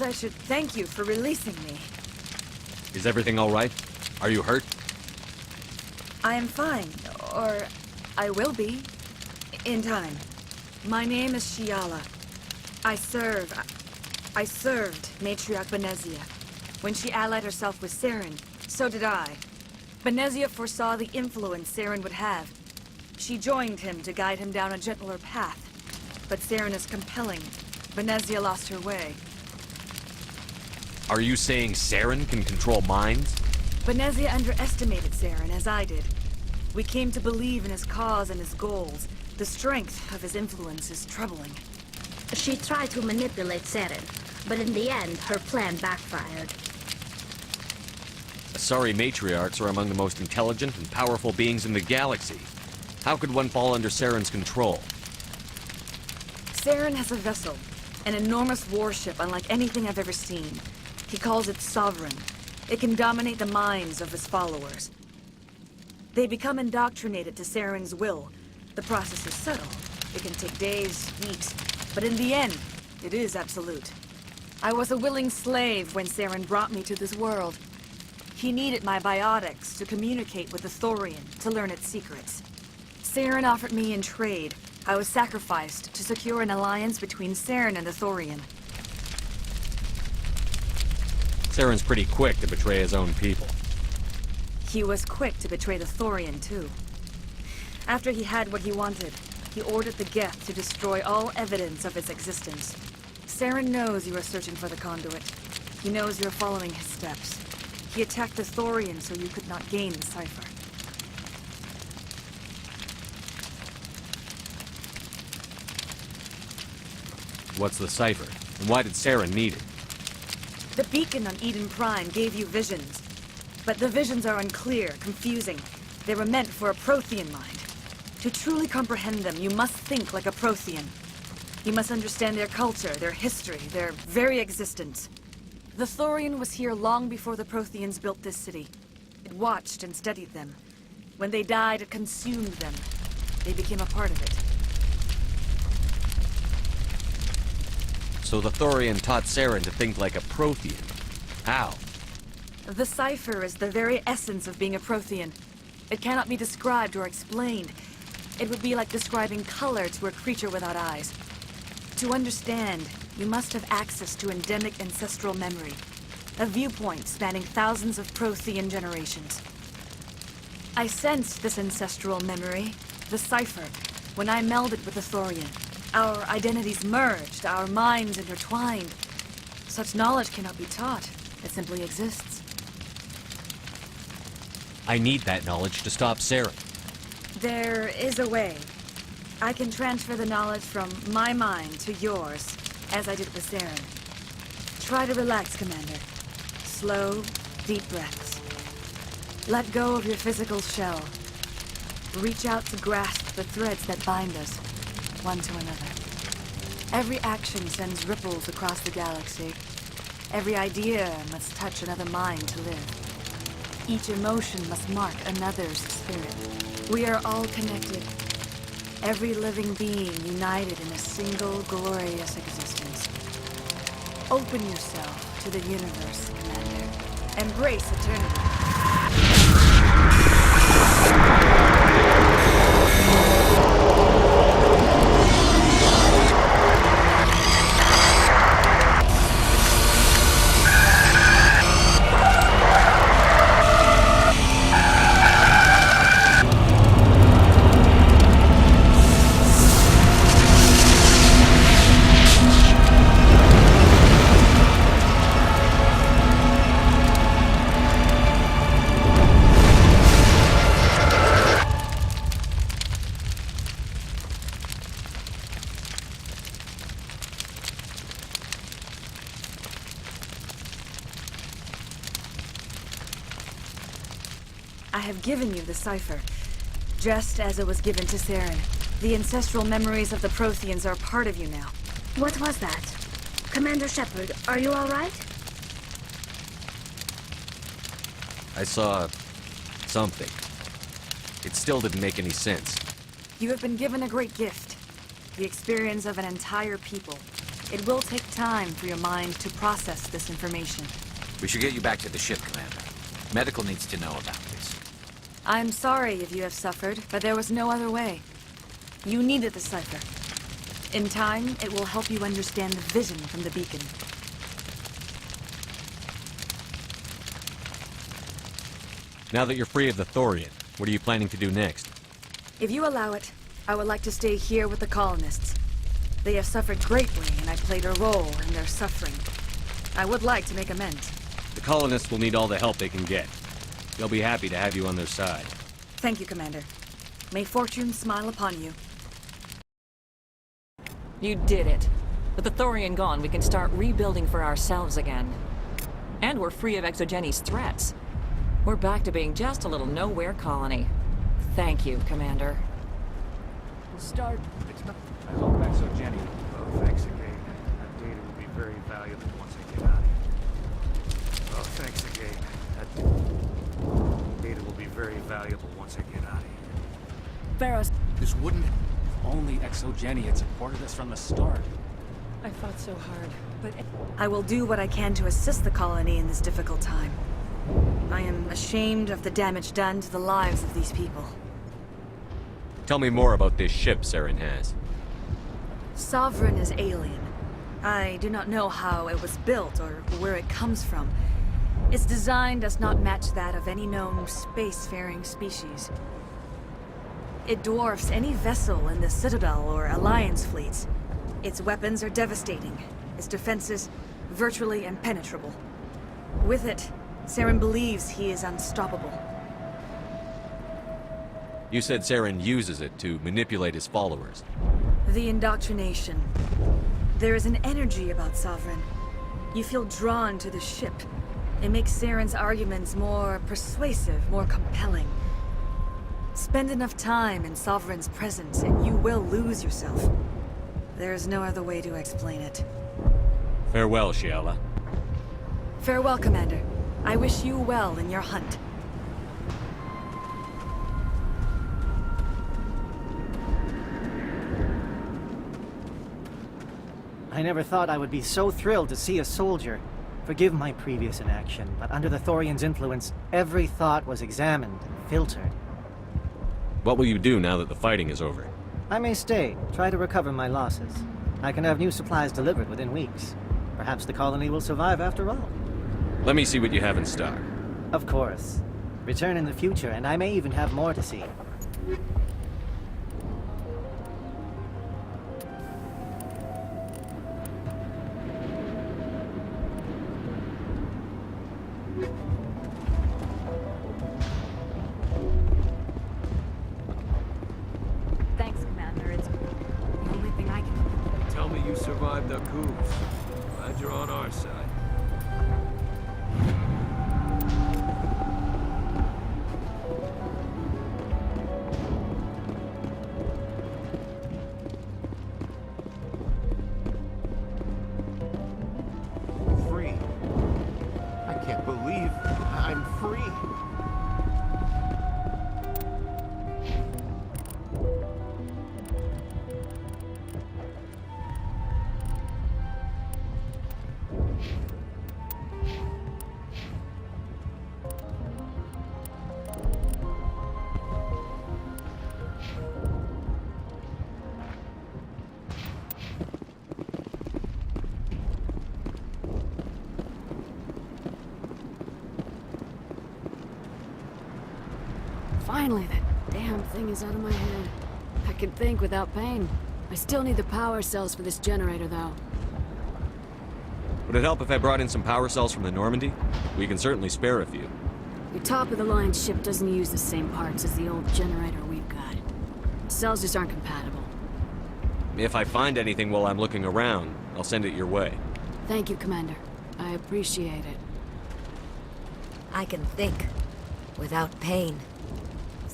I should thank you for releasing me. Is everything all right? Are you hurt? I am fine, or I will be, in time. My name is Shiala. I served Matriarch Benezia. When she allied herself with Saren, so did I. Benezia foresaw the influence Saren would have. She joined him to guide him down a gentler path. But Saren is compelling. Benezia lost her way. Are you saying Saren can control minds? Benezia underestimated Saren, as I did. We came to believe in his cause and his goals. The strength of his influence is troubling. She tried to manipulate Saren, but in the end, her plan backfired. Asari matriarchs are among the most intelligent and powerful beings in the galaxy. How could one fall under Saren's control? Saren has a vessel, an enormous warship unlike anything I've ever seen. He calls it Sovereign. It can dominate the minds of his followers. They become indoctrinated to Saren's will. The process is subtle. It can take days, weeks, but in the end, it is absolute. I was a willing slave when Saren brought me to this world. He needed my biotics to communicate with the Thorian, to learn its secrets. Saren offered me in trade. I was sacrificed to secure an alliance between Saren and the Thorian. Saren's pretty quick to betray his own people. He was quick to betray the Thorian, too. After he had what he wanted, he ordered the Geth to destroy all evidence of its existence. Saren knows you are searching for the Conduit. He knows you're following his steps. He attacked the Thorian so you could not gain the cipher. What's the cipher? And why did Saren need it? The beacon on Eden Prime gave you visions. But the visions are unclear, confusing. They were meant for a Prothean mind. To truly comprehend them, you must think like a Prothean. You must understand their culture, their history, their very existence. The Thorian was here long before the Protheans built this city. It watched and studied them. When they died, it consumed them. They became a part of it. So the Thorian taught Saren to think like a Prothean. How? The cipher is the very essence of being a Prothean. It cannot be described or explained. It would be like describing color to a creature without eyes. To understand, you must have access to endemic ancestral memory. A viewpoint spanning thousands of Prothean generations. I sensed this ancestral memory, the cipher, when I melded with the Thorian. Our identities merged, our minds intertwined. Such knowledge cannot be taught. It simply exists. I need that knowledge to stop Saren. There is a way. I can transfer the knowledge from my mind to yours, as I did with Saren. Try to relax, Commander. Slow, deep breaths. Let go of your physical shell. Reach out to grasp the threads that bind us, one to another. Every action sends ripples across the galaxy. Every idea must touch another mind to live. Each emotion must mark another's spirit. We are all connected. Every living being united in a single glorious existence. Open yourself to the universe, Commander. Embrace eternity. I have given you the cipher, just as it was given to Saren. The ancestral memories of the Protheans are part of you now. What was that? Commander Shepard, are you all right? I saw something. It still didn't make any sense. You have been given a great gift. The experience of an entire people. It will take time for your mind to process this information. We should get you back to the ship, Commander. Medical needs to know about this. I'm sorry if you have suffered, but there was no other way. You needed the cipher. In time, it will help you understand the vision from the beacon. Now that you're free of the Thorian, what are you planning to do next? If you allow it, I would like to stay here with the colonists. They have suffered greatly, and I played a role in their suffering. I would like to make amends. The colonists will need all the help they can get. They'll be happy to have you on their side. Thank you, Commander. May fortune smile upon you. You did it. With the Thorian gone, we can start rebuilding for ourselves again. And we're free of Exogeni's threats. We're back to being just a little nowhere colony. Thank you, Commander. Start. I hope Exogeni. Oh, thanks again. That data will be very valuable once I get out of here. Oh, thanks again. That data will be very valuable once I get out of here. Varros. This wouldn't... Only Exogeni had supported us from the start. I fought so hard, but... I will do what I can to assist the colony in this difficult time. I am ashamed of the damage done to the lives of these people. Tell me more about this ship Saren has. Sovereign is alien. I do not know how it was built or where it comes from. Its design does not match that of any known spacefaring species. It dwarfs any vessel in the Citadel or Alliance fleets. Its weapons are devastating, its defenses virtually impenetrable. With it, Saren believes he is unstoppable. You said Saren uses it to manipulate his followers. The indoctrination. There is an energy about Sovereign. You feel drawn to the ship. It makes Saren's arguments more persuasive, more compelling. Spend enough time in Sovereign's presence and you will lose yourself. There is no other way to explain it. Farewell, Shiala. Farewell, Commander. I wish you well in your hunt. I never thought I would be so thrilled to see a soldier. Forgive my previous inaction, but under the Thorian's influence, every thought was examined and filtered. What will you do now that the fighting is over? I may stay, try to recover my losses. I can have new supplies delivered within weeks. Perhaps the colony will survive after all. Let me see what you have in stock. Of course. Return in the future, and I may even have more to see. Thanks, Commander. It's the only thing I can... Tell me you survived the coups. Glad you're on our side. Free. I can't believe I'm free. Finally, that damn thing is out of my head. I can think without pain. I still need the power cells for this generator, though. Would it help if I brought in some power cells from the Normandy? We can certainly spare a few. Your top-of-the-line ship doesn't use the same parts as the old generator we've got. The cells just aren't compatible. If I find anything while I'm looking around, I'll send it your way. Thank you, Commander. I appreciate it. I can think without pain.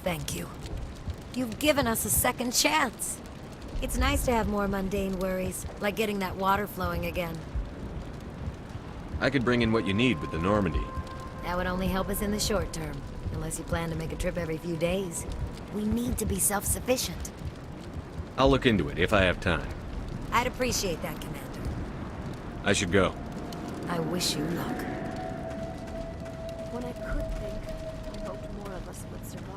Thank you. You've given us a second chance. It's nice to have more mundane worries, like getting that water flowing again. I could bring in what you need with the Normandy. That would only help us in the short term, unless you plan to make a trip every few days. We need to be self-sufficient. I'll look into it if I have time. I'd appreciate that, Commander. I should go. I wish you luck. When I could think, I hoped more of us would survive.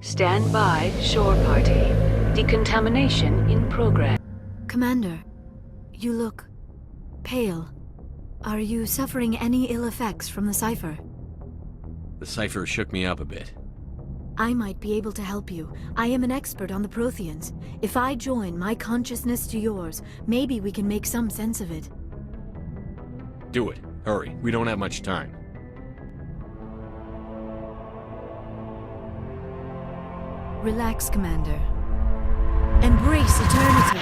Stand by, shore party. Decontamination in progress. Commander, you look pale. Are you suffering any ill effects from the cipher? The cipher shook me up a bit. I might be able to help you. I am an expert on the Protheans. If I join my consciousness to yours, maybe we can make some sense of it. Do it. Hurry. We don't have much time. Relax, Commander. Embrace eternity.